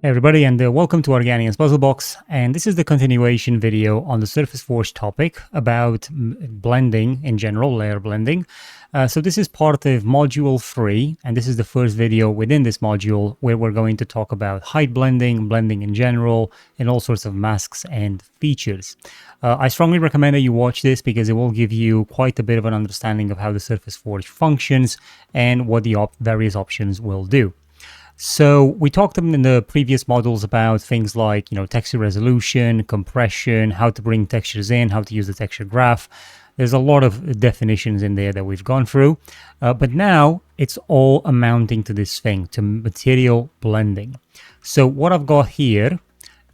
Hey everybody, and welcome to Organian's Puzzle Box. And this is the continuation video on the Surface Forge topic about blending in general, layer blending. So this is part of module 3, and this is the first video within this module where we're going to talk about height blending, blending in general, and all sorts of masks and features. I strongly recommend that you watch this because it will give you quite a bit of an understanding of how the Surface Forge functions and what the various options will do. So we talked in the previous modules about things like, texture resolution, compression, how to bring textures in, how to use the texture graph. There's a lot of definitions in there that we've gone through, but now it's all amounting to this thing, to material blending. So what I've got here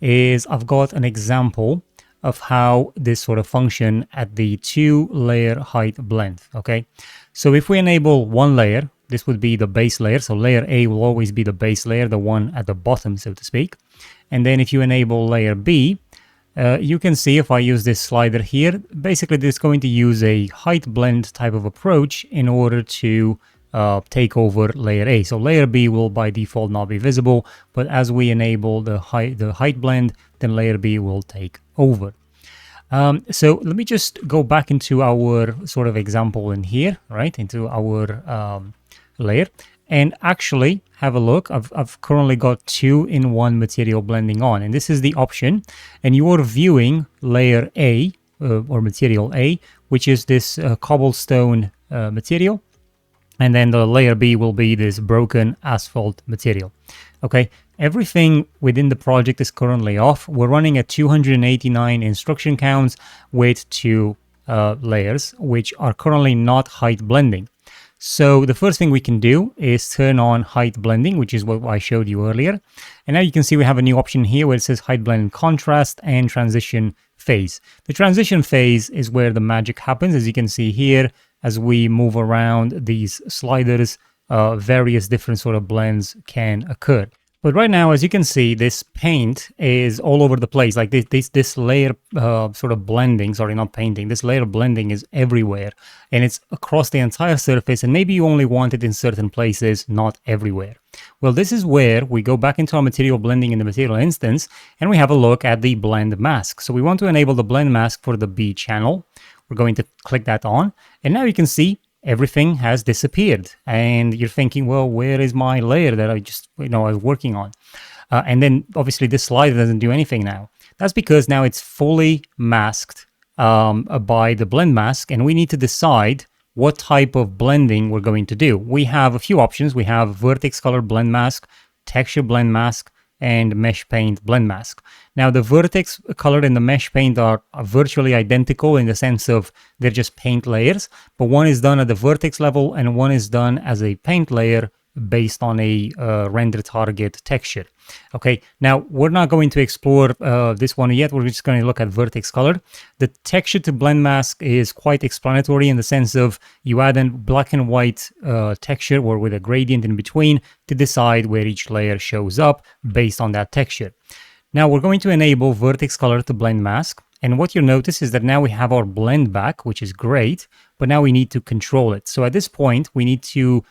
is I've got an example of how this sort of function at the 2-layer height blend, okay? So if we enable one layer, this would be the base layer. So layer A will always be the base layer, the one at the bottom, so to speak. And then if you enable layer B, you can see if I use this slider here, basically this is going to use a height blend type of approach in order to take over layer A. So layer B will by default not be visible, but as we enable the height blend, then layer B will take over. So let me just go back into our sort of example in here, right, into our layer, and actually have a look. I've currently got 2-in-1 material blending on, and this is the option, and you are viewing layer A or material A, which is this cobblestone material, and then the layer B will be this broken asphalt material. Okay, everything within the project is currently off. We're running at 289 instruction counts with 2 layers, which are currently not height blending. So the first thing we can do is turn on height blending, which is what I showed you earlier. And now you can see we have a new option here where it says height blend contrast and transition phase. The transition phase is where the magic happens. As you can see here, as we move around these sliders, various different sort of blends can occur. But right now, as you can see, this paint is all over the place. Like this layer sort of blending, sorry, not painting, this layer blending is everywhere. And it's across the entire surface. And maybe you only want it in certain places, not everywhere. Well, this is where we go back into our material blending in the material instance, and we have a look at the blend mask. So we want to enable the blend mask for the B channel. We're going to click that on. And now you can see everything has disappeared, and you're thinking, well, where is my layer that I just, I was working on? And then obviously this slider doesn't do anything now. That's because now it's fully masked by the blend mask, and we need to decide what type of blending we're going to do. We have a few options. We have vertex color blend mask, texture blend mask, and mesh paint blend mask. Now the vertex color and the mesh paint are virtually identical in the sense of they're just paint layers, but one is done at the vertex level and one is done as a paint layer based on a render target texture. Okay, now we're not going to explore this one yet. We're just going to look at vertex color. The texture to blend mask is quite explanatory in the sense of you add a black and white texture or with a gradient in between to decide where each layer shows up based on that texture. Now we're going to enable vertex color to blend mask. And what you'll notice is that now we have our blend back, which is great, but now we need to control it. So at this point, we need to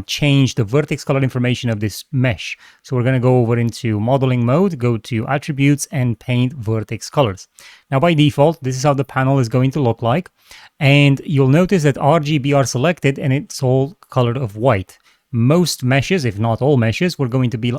change the vertex color information of this mesh. So we're going to go over into modeling mode, go to attributes and paint vertex colors. Now by default, this is how the panel is going to look like. And you'll notice that RGB are selected and it's all colored of white. Most meshes, if not all meshes, are going to be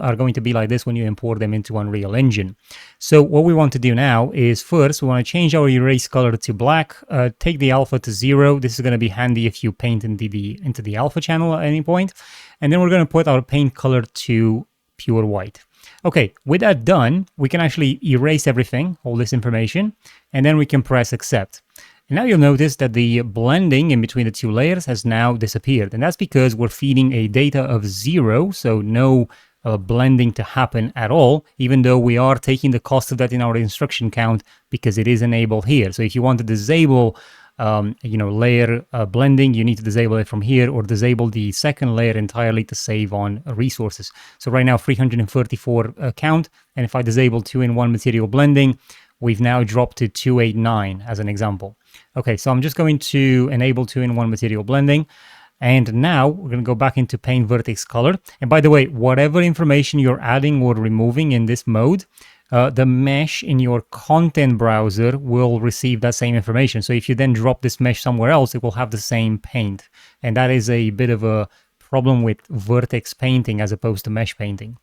like this when you import them into Unreal Engine. So what we want to do now is first we want to change our erase color to black, take the alpha to 0. This is going to be handy if you paint into the alpha channel at any point. And then we're going to put our paint color to pure white. Okay, with that done, we can actually erase everything, all this information, and then we can press accept. And now you'll notice that the blending in between the 2 layers has now disappeared. And that's because we're feeding a data of 0, so no blending to happen at all, even though we are taking the cost of that in our instruction count because it is enabled here. So if you want to disable layer blending, you need to disable it from here or disable the second layer entirely to save on resources. So right now 334 count, and if I disable 2-in-1 material blending, we've now dropped to 289 as an example. Okay, so I'm just going to enable 2-in-1 material blending. And now we're going to go back into paint vertex color. And by the way, whatever information you're adding or removing in this mode, the mesh in your content browser will receive that same information. So if you then drop this mesh somewhere else, it will have the same paint. And that is a bit of a problem with vertex painting as opposed to mesh painting.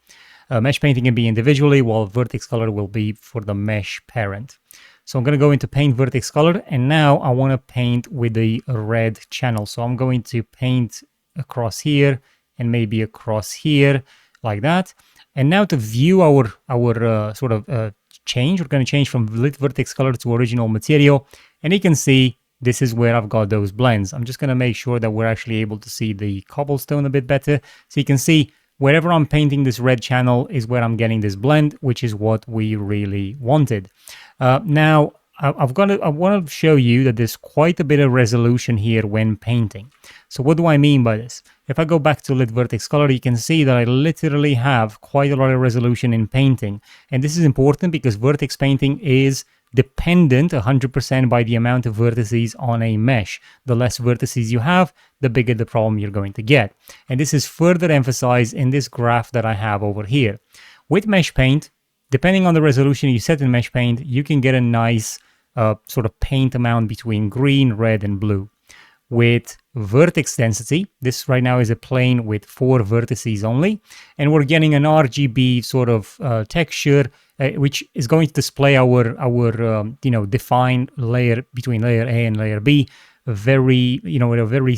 Mesh painting can be individually, while vertex color will be for the mesh parent. So I'm going to go into paint vertex color, and now I want to paint with the red channel. So I'm going to paint across here and maybe across here like that. And now to view our change, we're going to change from lit vertex color to original material. And you can see this is where I've got those blends. I'm just going to make sure that we're actually able to see the cobblestone a bit better. So you can see wherever I'm painting this red channel is where I'm getting this blend, which is what we really wanted. Now, I want to show you that there's quite a bit of resolution here when painting. So what do I mean by this? If I go back to lit vertex color, you can see that I literally have quite a lot of resolution in painting. And this is important because vertex painting is dependent 100% by the amount of vertices on a mesh. The less vertices you have, the bigger the problem you're going to get. And this is further emphasized in this graph that I have over here. With mesh paint, depending on the resolution you set in mesh paint, you can get a nice sort of paint amount between green, red, and blue. With vertex density, this right now is a plane with 4 vertices only, and we're getting an RGB sort of texture, which is going to display our defined layer between layer A and layer B, with a very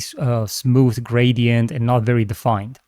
smooth gradient and not very defined.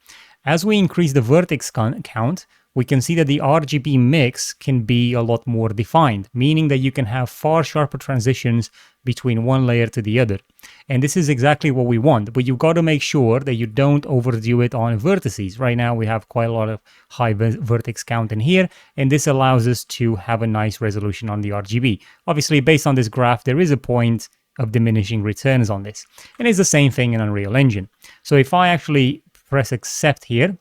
As we increase the vertex count, we can see that the RGB mix can be a lot more defined, meaning that you can have far sharper transitions between one layer to the other. And this is exactly what we want, but you've got to make sure that you don't overdo it on vertices. Right now we have quite a lot of high vertex count in here, and this allows us to have a nice resolution on the RGB. Obviously, based on this graph, there is a point of diminishing returns on this. And it's the same thing in Unreal Engine. So if I actually press accept here,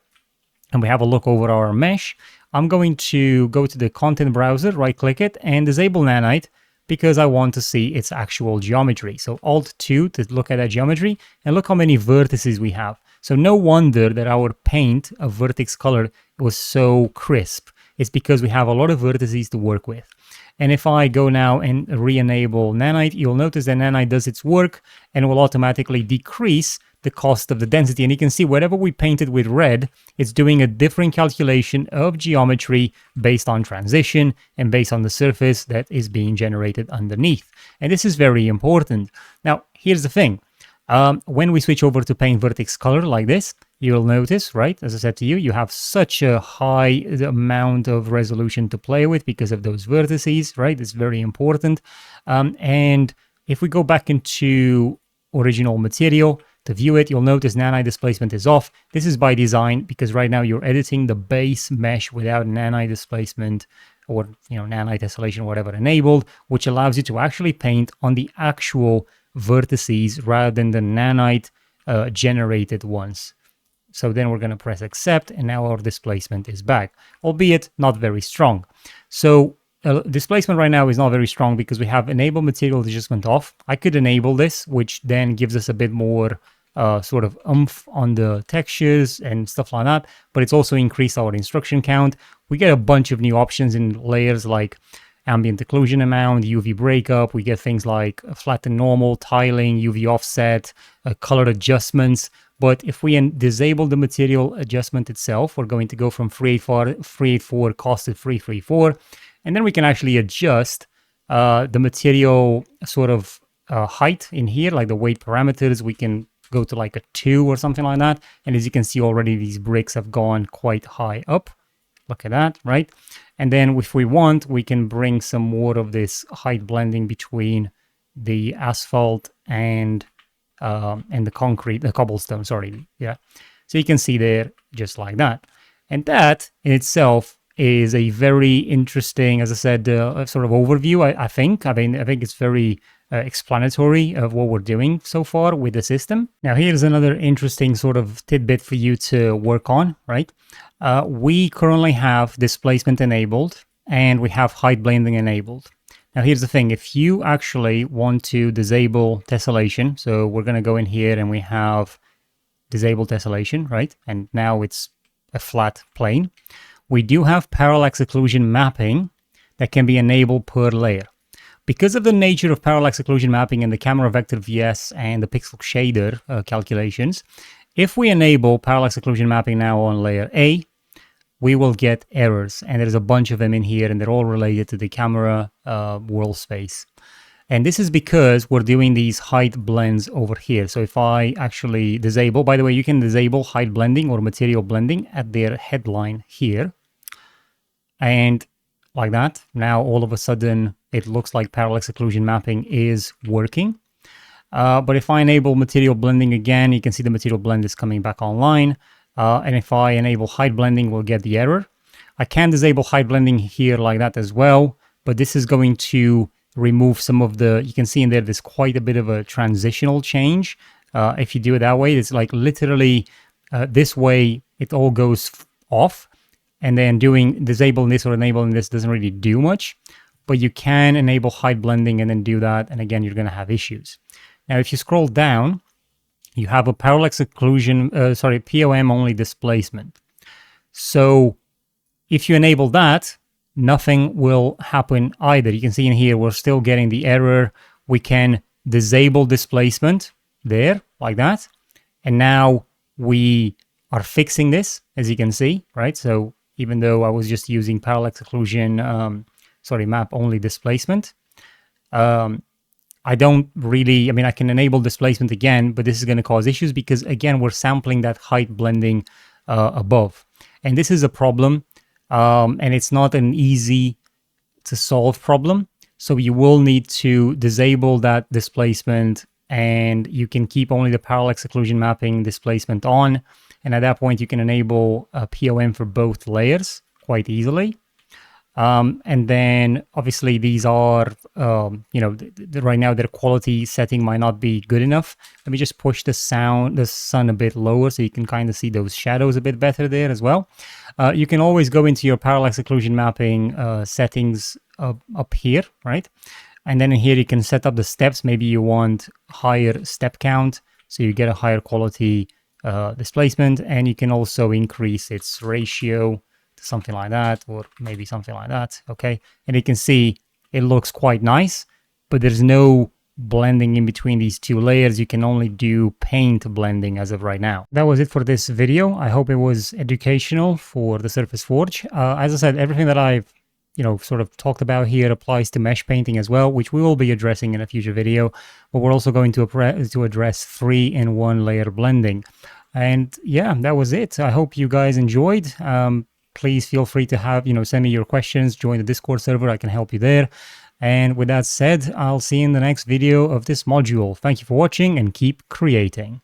and we have a look over our mesh, I'm going to go to the content browser, right click it, and disable nanite because I want to see its actual geometry. So Alt-2 to look at that geometry, and look how many vertices we have. So no wonder that our paint of vertex color was so crisp. It's because we have a lot of vertices to work with. And if I go now and re-enable nanite, you'll notice that nanite does its work and will automatically decrease the cost of the density. And you can see wherever we painted with red, it's doing a different calculation of geometry based on transition and based on the surface that is being generated underneath. And this is very important. Now, here's the thing. When we switch over to paint vertex color like this, you'll notice, right, as I said to you, you have such a high amount of resolution to play with because of those vertices, right? It's very important. And if we go back into original material, to view it, you'll notice nanite displacement is off. This is by design because right now you're editing the base mesh without nanite displacement or nanite tessellation, whatever enabled, which allows you to actually paint on the actual vertices rather than the nanite generated ones. So then we're going to press accept, and now our displacement is back, albeit not very strong. So displacement right now is not very strong because we have enable material adjustment off. I could enable this, which then gives us a bit more sort of oomph on the textures and stuff like that, but it's also increased our instruction count. We get a bunch of new options in layers like ambient occlusion amount, UV breakup. We get things like flatten normal, tiling, UV offset, color adjustments. But if we disable the material adjustment itself, we're going to go from 384 cost to 334. And then we can actually adjust the material sort of height in here, like the weight parameters. We can go to like a 2 or something like that. And as you can see already, these bricks have gone quite high up. Look at that, right? And then if we want, we can bring some more of this height blending between the asphalt and the concrete, the cobblestone, sorry. Yeah. So you can see there just like that. And that in itself is a very interesting, as I said, sort of overview, I think. I mean, I think it's very explanatory of what we're doing so far with the system. Now, here's another interesting sort of tidbit for you to work on, right? We currently have displacement enabled and we have height blending enabled. Now, here's the thing. If you actually want to disable tessellation, so we're going to go in here and we have disable tessellation, right? And now it's a flat plane. We do have parallax occlusion mapping that can be enabled per layer. Because of the nature of parallax occlusion mapping and the camera vector VS and the pixel shader calculations, if we enable parallax occlusion mapping now on layer A, we will get errors, and there's a bunch of them in here, and they're all related to the camera world space. And this is because we're doing these height blends over here. So if I actually disable, by the way, you can disable height blending or material blending at their headline here. And like that, now all of a sudden, it looks like parallax occlusion mapping is working. But if I enable material blending again, you can see the material blend is coming back online. And if I enable height blending, we'll get the error. I can disable height blending here like that as well, but this is going to remove some of the, you can see in there's quite a bit of a transitional change. If you do it that way, it's like literally this way, it all goes off, and then disabling this or enabling this doesn't really do much, but you can enable height blending and then do that. And again, you're going to have issues. Now, if you scroll down, you have a parallax occlusion, POM only displacement. So if you enable that, nothing will happen either. You can see in here, we're still getting the error. We can disable displacement there, like that. And now we are fixing this, as you can see, right? So even though I was just using parallax occlusion, map only displacement, I don't really, I can enable displacement again, but this is going to cause issues because, again, we're sampling that height blending above. And this is a problem, and it's not an easy to solve problem. So you will need to disable that displacement, and you can keep only the parallax occlusion mapping displacement on. And at that point, you can enable a POM for both layers quite easily. And then obviously these are, right now their quality setting might not be good enough. Let me just push the sun a bit lower so you can kind of see those shadows a bit better there as well. You can always go into your parallax occlusion mapping settings up here, right? And then in here you can set up the steps. Maybe you want higher step count, so you get a higher quality displacement, and you can also increase its ratio to something like that, or maybe something like that. Okay, and you can see it looks quite nice, but there's no blending in between these two layers. You can only do paint blending as of right now. That was it for this video. I hope it was educational for the Surface Forge. As I said, everything that I've sort of talked about here applies to mesh painting as well, which we will be addressing in a future video, but we're also going to address 3-in-1 layer blending. And yeah, that was it. I hope you guys enjoyed. Please feel free to send me your questions, join the Discord server, I can help you there. And with that said, I'll see you in the next video of this module. Thank you for watching and keep creating.